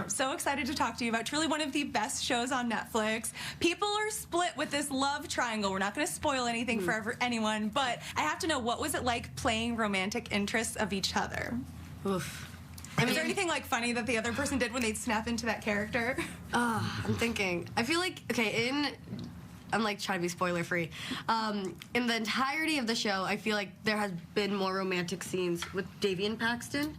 I'm so excited to talk to you about truly one of the best shows on Netflix. People are split with this love triangle. We're not going to spoil anything for anyone, but I have to know, what was it like playing romantic interests of each other? Oof. Is there anything like funny that the other person did when they'd snap into that character? I'm thinking. I feel like, okay, I'm like trying to be spoiler free. In the entirety of the show, I feel like there has been more romantic scenes with Davey and Paxton,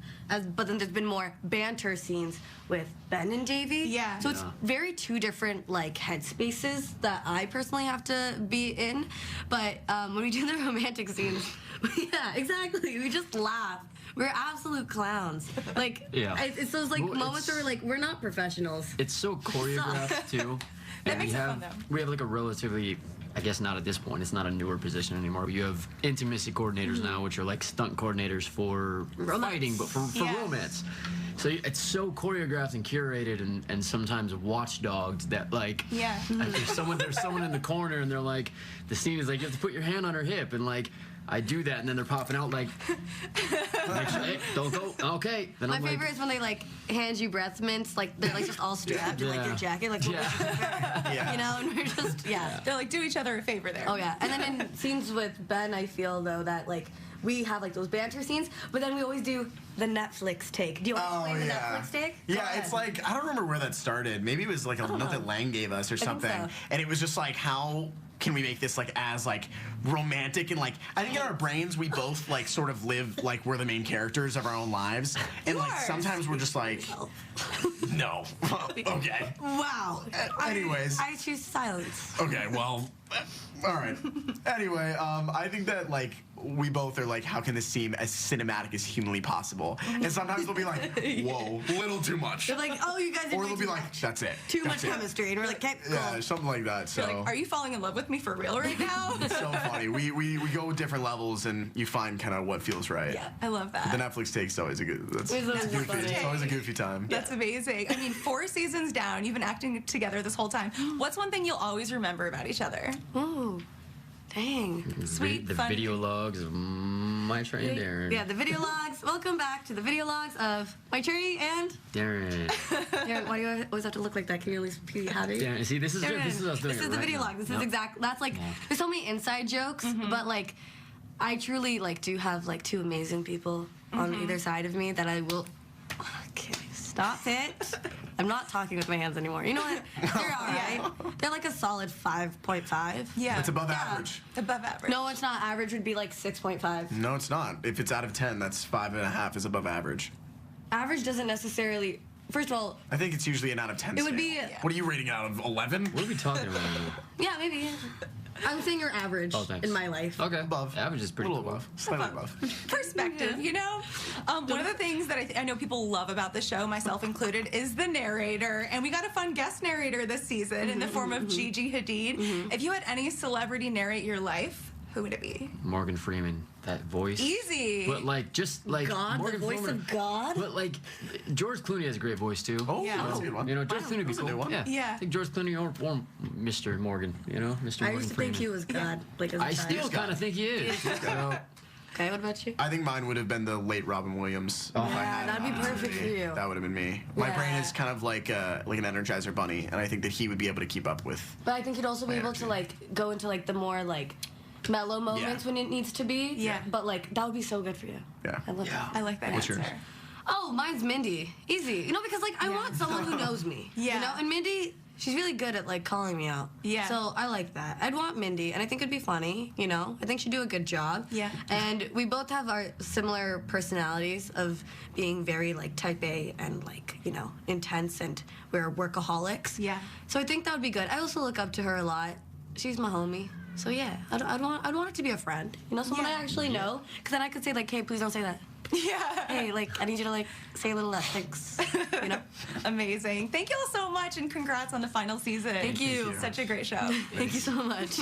but then there's been more banter scenes with Ben and Davey. Yeah. So it's very two different like headspaces that I personally have to be in. But when we do the romantic scenes, yeah, exactly. We just laugh. We're absolute clowns. Like, it's those like moments where we're like, we're not professionals. It's so choreographed too. That makes it fun, though. We have like a relatively, I guess not at this point, it's not a newer position anymore. You have intimacy coordinators now, which are like stunt coordinators for fighting, but for romance. So it's so choreographed and curated and sometimes watchdogged that like, like there's someone in the corner and they're like, the scene is like, you have to put your hand on her hip, and like, I do that, and then they're popping out like, hey, don't go, okay. Then My favorite is when they like hand you breath mints, like they're like just all strapped in like your jacket, like you know, and we're just They're like, do each other a favor there. Oh yeah, and then in scenes with Ben, I feel though that like we have like those banter scenes, but then we always do the Netflix take. Do you want to explain the Netflix take? Yeah, it's like, I don't remember where that started. Maybe it was like a note that Lang gave us or something, and it was just like, how can we make this like as like romantic, and like I think in our brains we both like sort of live like we're the main characters of our own lives, and like sometimes we're just like, no. Okay. Wow. Anyways, I choose silence. Okay, well, all right. Anyway, I think that like we both are like, how can this seem as cinematic as humanly possible? And sometimes they'll be like, whoa, a little too much. They're like, oh, you guys are or they'll be like, that's it. Too much chemistry, and we're like, okay, cool. Yeah, something like that. So You're like, are you falling in love with me for real right now? it's so funny. We go with different levels, and you find kind of what feels right. Yeah, I love that. The Netflix take's always a good. It's funny. It's always a goofy time. That's amazing. I mean, 4 seasons down, you've been acting together this whole time. What's one thing you'll always remember about each other? Ooh, dang. Sweet, the funny. video logs of Maitreyi and Jaren. Yeah, the video logs. Welcome back to the video logs of Maitreyi and Jaren. Jaren, why do you always have to look like that? Can you at least be happy? Jaren, see, this is good. This is us doing This is the video log. This is exact. That's like, there's so many inside jokes, but like, I truly like do have like 2 amazing people on either side of me that I will. Okay, stop it. I'm not talking with my hands anymore. You know what? They're all right. They're like a solid 5.5. Yeah. It's above average. Above average. No, it's not. Average would be like 6.5. No, it's not. If it's out of 10, that's 5.5 is above average. Average doesn't necessarily. First of all, I think it's usually an out of 10. it would be. What are you rating out of 11? What are we talking about? Yeah, maybe. I'm saying you're average in my life. Okay. Above. Average is pretty A little cool. above. Slightly above. Perspective, you know? One of the things that I know people love about the show, myself included, is the narrator. And we got a fun guest narrator this season in the form of Gigi Hadid. If you had any celebrity narrate your life, who would it be? Morgan Freeman. That voice. Easy. But like, just like God, Morgan the voice Freeman, of God? But like, George Clooney has a great voice too. Oh, that's a good one. You know, George Clooney would be cool. Yeah. I think George Clooney or Mr. Morgan, you know? Mr. I Morgan used to Freeman. think he was God. Like as a I child. still kind of think he is. So, Okay, what about you? I think mine would have been the late Robin Williams. If I had That'd be perfect for you. That would have been me. My brain is kind of like an Energizer bunny, and I think that he would be able to keep up with. But I think you'd also be able to like go into like the more like mellow moments when it needs to be. Yeah. But like that would be so good for you. Yeah. I love that. I like that What's answer. yours? Oh, mine's Mindy. Easy. You know, because like I want someone who knows me. Yeah. You know, and Mindy, she's really good at like calling me out. Yeah. So I like that. I'd want Mindy, and I think it'd be funny. You know, I think she'd do a good job. Yeah. And we both have our similar personalities of being very like type A and like intense, and we're workaholics. Yeah. So I think that would be good. I also look up to her a lot. She's my homie. So yeah, I'd want it to be a friend. You know, someone I actually know, because then I could say like, hey, please don't say that. Yeah. Hey, like, I need you to, like, say a little less. Thanks. You know? Amazing. Thank you all so much, and congrats on the final season. Thank you. Such a great show. Thank you so much.